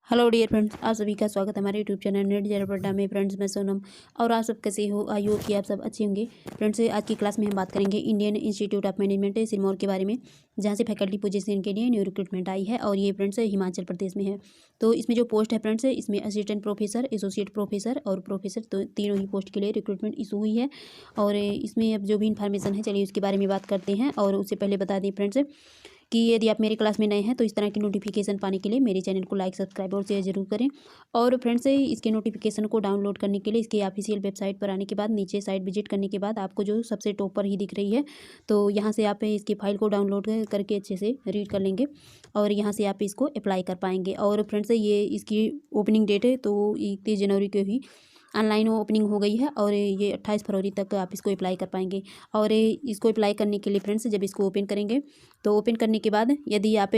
Hello dear friends, आप सभी का स्वागत है हमारे यूट्यूब चैनल नेट जरा पड्डा में। फ्रेंड्स, मैं सोनम और आप सब कैसे हो? आई होप कि आप सब अच्छे होंगे। फ्रेंड्स, आज की क्लास में हम बात करेंगे Indian institute of management Sirmaur के बारे में, जहां से फैकल्टी पोजीशन के लिए न्यू रिक्रूटमेंट आई है और ये फ्रेंड्स हिमाचल प्रदेश में है। तो इसमें जो पोस्ट है फ्रेंड्स, इसमें असिस्टेंट प्रोफेसर, एसोसिएट प्रोफेसर और प्रोफेसर, तो तीनों ही पोस्ट के लिए रिक्रूटमेंट इशू हुई है। और इसमें अब जो भी इन्फॉर्मेशन है, चलिए उसके बारे में बात करते हैं। और उससे पहले बता दें फ्रेंड्स कि यदि आप मेरी क्लास में नए हैं तो इस तरह की नोटिफिकेशन पाने के लिए मेरे चैनल को लाइक, सब्सक्राइब और शेयर जरूर करें। और फ्रेंड्स, इसके नोटिफिकेशन को डाउनलोड करने के लिए इसके ऑफिशियल वेबसाइट पर आने के बाद नीचे साइट विजिट करने के बाद आपको जो सबसे टॉप पर ही दिख रही है, तो यहाँ से आप इसकी फाइल को डाउनलोड करके अच्छे से रीड कर लेंगे और यहाँ से आप इसको अप्लाई कर पाएंगे। और फ्रेंड्स, ये इसकी ओपनिंग डेट है तो 31 जनवरी को ही ऑनलाइन ओपनिंग हो गई है और ये 28 फरवरी तक आप इसको अप्लाई कर पाएंगे। और इसको अप्लाई करने के लिए फ्रेंड्स, जब इसको ओपन करेंगे तो ओपन करने के बाद यदि आप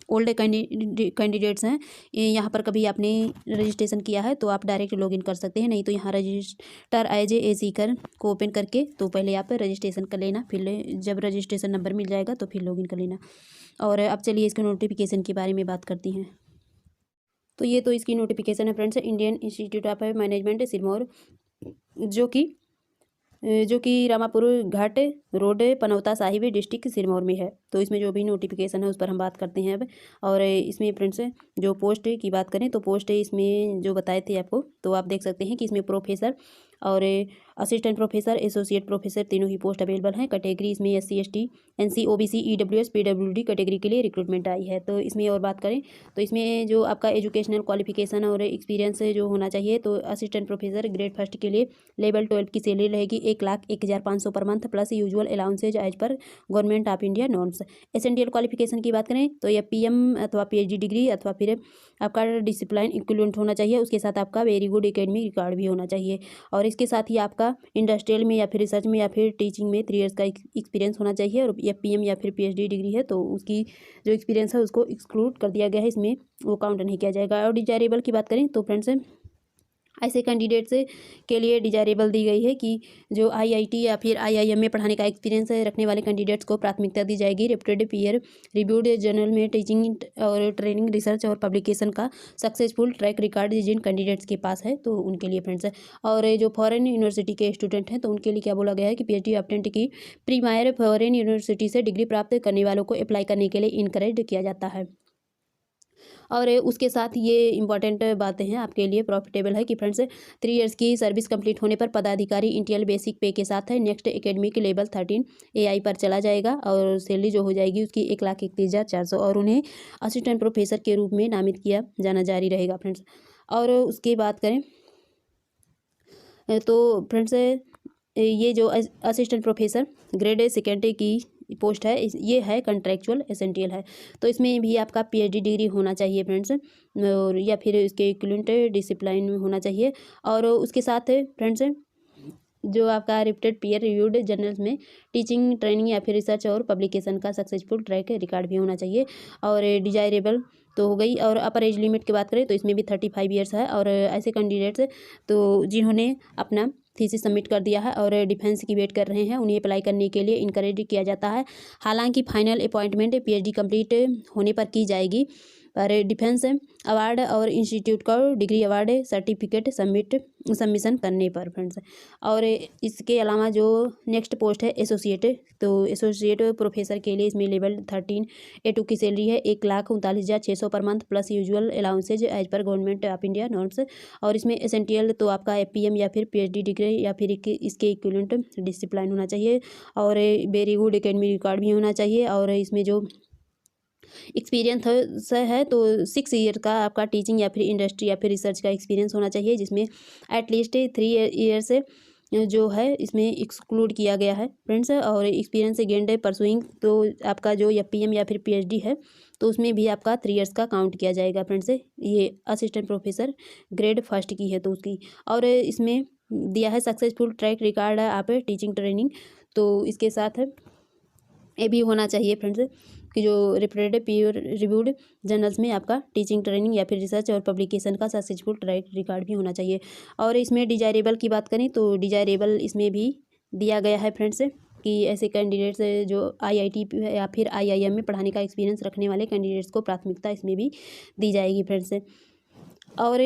ओल्ड कैंडिडेट्स हैं, यहाँ पर कभी आपने रजिस्ट्रेशन किया है तो आप डायरेक्ट लॉगिन कर सकते हैं, नहीं तो यहाँ रजिस्टर एज ए सीकर को ओपन करके तो पहले आप रजिस्ट्रेशन कर लेना, फिर जब रजिस्ट्रेशन नंबर मिल जाएगा तो फिर लॉगिन कर लेना। और अब चलिए इसके नोटिफिकेशन के बारे में बात करती हैं। तो ये तो इसकी नोटिफिकेशन है friends, Indian institute of management Sirmaur, जो कि रामापुर घाट रोड, पनौता साहिब डिस्ट्रिक्ट सिरमौर में है। तो इसमें जो भी नोटिफिकेशन है उस पर हम बात करते हैं अब। और इसमें फ्रेंड्स जो पोस्ट की बात करें तो पोस्ट इसमें जो बताए थे आपको, तो आप देख सकते हैं कि इसमें प्रोफेसर और असिस्टेंट प्रोफेसर, एसोसिएट प्रोफेसर तीनों ही पोस्ट अवेलेबल हैं। कैटेगरी इसमें SC ST NC OBC EWS PWD category के लिए रिक्रूटमेंट आई है। तो इसमें और बात करें तो इसमें जो आपका एजुकेशनल क्वालिफिकेशन और एक्सपीरियंस जो होना चाहिए, तो असिस्टेंट प्रोफेसर ग्रेड फर्स्ट के लिए लेवल 12 की सैलरी रहेगी 1,01,500 per month plus usual allowances as per government of India norms. Essential qualification की बात करें तो यह PM अथवा PhD डिग्री अथवा फिर आपका डिसिप्लिन इक्विवेलेंट होना चाहिए, उसके साथ आपका वेरी गुड एकेडमिक रिकॉर्ड भी होना चाहिए। और इसके साथ ही आपका इंडस्ट्रियल में या फिर रिसर्च में या फिर टीचिंग में 3 इयर्स का एक्सपीरियंस होना चाहिए। और या PM या फिर PhD डिग्री है तो उसकी जो एक्सपीरियंस है उसको एक्सक्लूड कर दिया गया है, इसमें वो काउंट नहीं किया जाएगा। और डिजायरेबल की बात करें तो फ्रेंड्स, ऐसे कैंडिडेट्स के लिए डिजायरेबल दी गई है कि जो IIT या फिर IIM में पढ़ाने का एक्सपीरियंस रखने वाले कैंडिडेट्स को प्राथमिकता दी जाएगी। रेप्यूटेड पीयर रिव्यूड जर्नल में टीचिंग और ट्रेनिंग, रिसर्च और पब्लिकेशन का सक्सेसफुल ट्रैक रिकॉर्ड जिन कैंडिडेट्स के पास है तो उनके लिए फ्रेंड्स है। और जो फॉरेन यूनिवर्सिटी के स्टूडेंट हैं तो उनके लिए क्या बोला गया है कि PhD ऑब्टेंट की प्रीमायर फॉरेन यूनिवर्सिटी से डिग्री प्राप्त करने वालों को अप्लाई करने के लिए इनकरेज किया जाता है। और उसके साथ ये इंपॉर्टेंट बातें हैं आपके लिए, प्रॉफिटेबल है कि फ्रेंड्स 3 इयर्स की सर्विस कंप्लीट होने पर पदाधिकारी इंटीरियर बेसिक पे के साथ है नेक्स्ट एकेडमिक लेवल 13 AI पर चला जाएगा और सैलरी जो हो जाएगी उसकी 1,31,400 और उन्हें असिस्टेंट प्रोफेसर के रूप में नामित किया जाना जारी रहेगा फ्रेंड्स। और उसकी बात करें तो फ्रेंड्स, ये जो असिस्टेंट प्रोफेसर ग्रेड सेकेंड की पोस्ट है, ये है कंट्रेक्चुअल एसेंशियल है। तो इसमें भी आपका PhD डिग्री होना चाहिए फ्रेंड्स, और या फिर इसके इक्विवेलेंट डिसिप्लिन में होना चाहिए। और उसके साथ फ्रेंड्स जो आपका रिप्यूटेड पीयर रिव्यूड जर्नल्स में टीचिंग, ट्रेनिंग या फिर रिसर्च और पब्लिकेशन का सक्सेसफुल ट्रैक रिकॉर्ड भी होना चाहिए। और डिजायरेबल तो हो गई। और अपर एज लिमिट की बात करें तो इसमें भी 35 ईयर्स है। और ऐसे कैंडिडेट्स तो जिन्होंने अपना थीसिस सबमिट कर दिया है और डिफेंस की वेट कर रहे हैं, उन्हें अप्लाई करने के लिए इनकरेज किया जाता है। हालांकि फाइनल अपॉइंटमेंट PhD कंप्लीट होने पर की जाएगी, पर डिफेंस अवार्ड और इंस्टीट्यूट का डिग्री अवार्ड सर्टिफिकेट सबमिशन करने पर फ्रेंड्स। और इसके अलावा जो नेक्स्ट पोस्ट है एसोसिएट, तो एसोसिएट प्रोफेसर के लिए इसमें लेवल 13 A2 की सैलरी है 1,39,600 per month plus usual allowances as per government of India norms. और इसमें एसेंशियल तो आपका PM या फिर PhD डिग्री या फिर इसके इक्विवेलेंट डिसिप्लिन होना चाहिए और वेरी गुड एकेडमिक रिकॉर्ड भी होना चाहिए। और इसमें जो एक्सपीरियंस है तो 6 ईयर का आपका टीचिंग या फिर इंडस्ट्री या फिर रिसर्च का एक्सपीरियंस होना चाहिए, जिसमें एटलीस्ट 3 ईयर से जो है इसमें एक्सक्लूड किया गया है फ्रेंड्स। और एक्सपीरियंस गेंड परसुइंग तो आपका जो या PM या फिर PhD है तो उसमें भी आपका 3 ईयर्स का काउंट किया जाएगा फ्रेंड्स। ये असिस्टेंट प्रोफेसर ग्रेड फर्स्ट की है तो उसकी। और इसमें दिया है सक्सेसफुल ट्रैक रिकॉर्ड है आप टीचिंग ट्रेनिंग, तो इसके साथ ये भी होना चाहिए फ्रेंड्स कि जो रिप्यूटेड पीयर रिव्यूड जर्नल्स में आपका टीचिंग, ट्रेनिंग या फिर रिसर्च और पब्लिकेशन का सक्सेसफुल ट्रैक रिकॉर्ड भी होना चाहिए। और इसमें डिजायरेबल की बात करें तो डिजायरेबल इसमें भी दिया गया है फ्रेंड्स कि ऐसे कैंडिडेट्स जो IIT या फिर IIM में पढ़ाने का एक्सपीरियंस रखने वाले कैंडिडेट्स को प्राथमिकता इसमें भी दी जाएगी फ्रेंड्स। और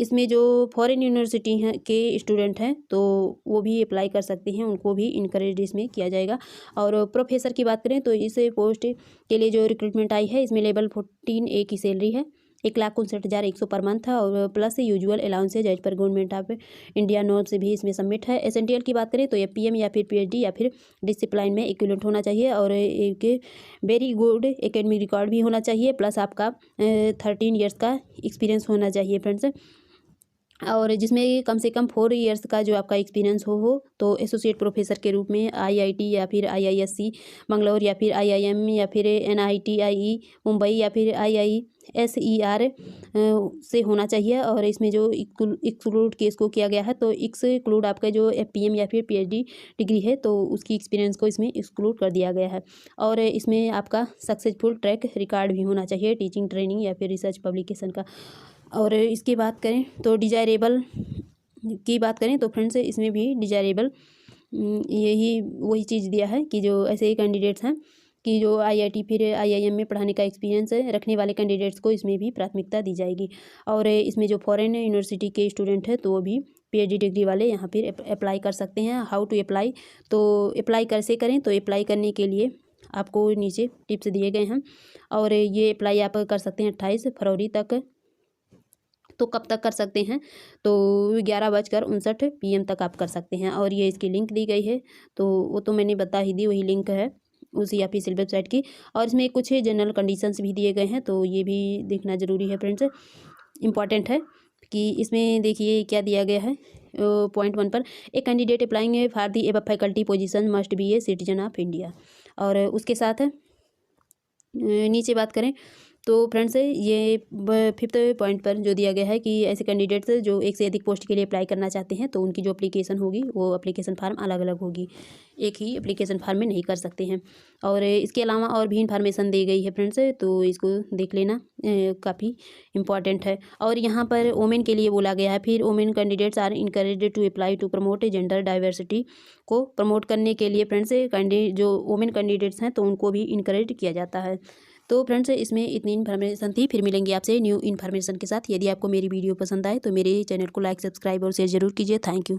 इसमें जो फॉरेन यूनिवर्सिटी हैं के स्टूडेंट हैं तो वो भी अप्लाई कर सकते हैं, उनको भी इनकरेज इसमें किया जाएगा। और प्रोफेसर की बात करें तो इस पोस्ट के लिए जो रिक्रूटमेंट आई है इसमें लेवल 14A की सैलरी है 1,59,100 पर मंथ है, और plus usual allowances as per government of India notes भी इसमें सबमिट है। एसेंशियल की बात करें तो PM या फिर PhD या फिर डिसिप्लिन में इक्विवेलेंट होना चाहिए, और एक वेरी गुड एकेडमिक रिकॉर्ड भी होना चाहिए, प्लस आपका 13 ईयर्स का एक्सपीरियंस होना चाहिए फ्रेंड्स। और जिसमें कम से कम 4 ईयर्स का जो आपका एक्सपीरियंस हो तो एसोसिएट प्रोफेसर के रूप में IIT या फिर IISc मंगलौर या फिर IIM या फिर NITIE मुंबई या फिर IISER से होना चाहिए। और इसमें जो एक्सक्लूड केस को किया गया है तो एक्सक्लूड आपका जो PM या फिर PhD डिग्री है तो उसकी एक्सपीरियंस को इसमें एक्सक्लूड कर दिया गया है। और इसमें आपका सक्सेसफुल ट्रैक रिकॉर्ड भी होना चाहिए टीचिंग ट्रेनिंग या फिर रिसर्च पब्लिकेशन का। और इसकी बात करें तो डिजायरेबल की बात करें तो फ्रेंड्स इसमें भी डिजायरेबल यही वही चीज़ दिया है कि जो ऐसे ही कैंडिडेट्स हैं कि जो IIT फिर IIM में पढ़ाने का एक्सपीरियंस रखने वाले कैंडिडेट्स को इसमें भी प्राथमिकता दी जाएगी। और इसमें जो फॉरेन यूनिवर्सिटी के स्टूडेंट हैं तो वो भी PhD डिग्री वाले यहाँ फिर अप्लाई कर सकते हैं। हाउ टू अप्लाई, तो अप्लाई कैसे करें, तो अप्लाई करने के लिए आपको नीचे टिप्स दिए गए हैं, और ये अप्लाई आप कर सकते हैं 28 फरवरी तक। तो कब तक कर सकते हैं, तो 11:59 PM तक आप कर सकते हैं। और ये इसकी लिंक दी गई है तो वो तो मैंने बता ही दी, वही लिंक है उसी ऑफिशियल वेबसाइट की। और इसमें कुछ जनरल कंडीशंस भी दिए गए हैं तो ये भी देखना ज़रूरी है फ्रेंड्स, इम्पॉर्टेंट है कि इसमें देखिए क्या दिया गया है। पॉइंट 1 पर a candidate applying for the above faculty position must be a citizen of India. और उसके साथ नीचे बात करें तो फ्रेंड्स ये 5th पॉइंट पर जो दिया गया है कि ऐसे कैंडिडेट्स जो एक से अधिक पोस्ट के लिए अप्लाई करना चाहते हैं तो उनकी जो एप्लीकेशन होगी वो एप्लीकेशन फार्म अलग अलग होगी, एक ही एप्लीकेशन फार्म में नहीं कर सकते हैं। और इसके अलावा और भी इन्फॉर्मेशन दी गई है फ्रेंड्स, तो इसको देख लेना, काफ़ी इम्पॉर्टेंट है। और यहाँ पर वोमेन के लिए बोला गया है, फिर women candidates are encouraged to apply to promote gender diversity को प्रमोट करने के लिए फ्रेंड्स जो वोमेन कैंडिडेट्स हैं तो उनको भी इनकरेज किया जाता है। तो फ्रेंड्स इसमें इतनी इन्फॉर्मेशन थी, फिर मिलेंगे आपसे न्यू इन्फॉर्मेशन के साथ। यदि आपको मेरी वीडियो पसंद आए तो मेरे चैनल को लाइक सब्सक्राइब और शेयर जरूर कीजिए। Thank you.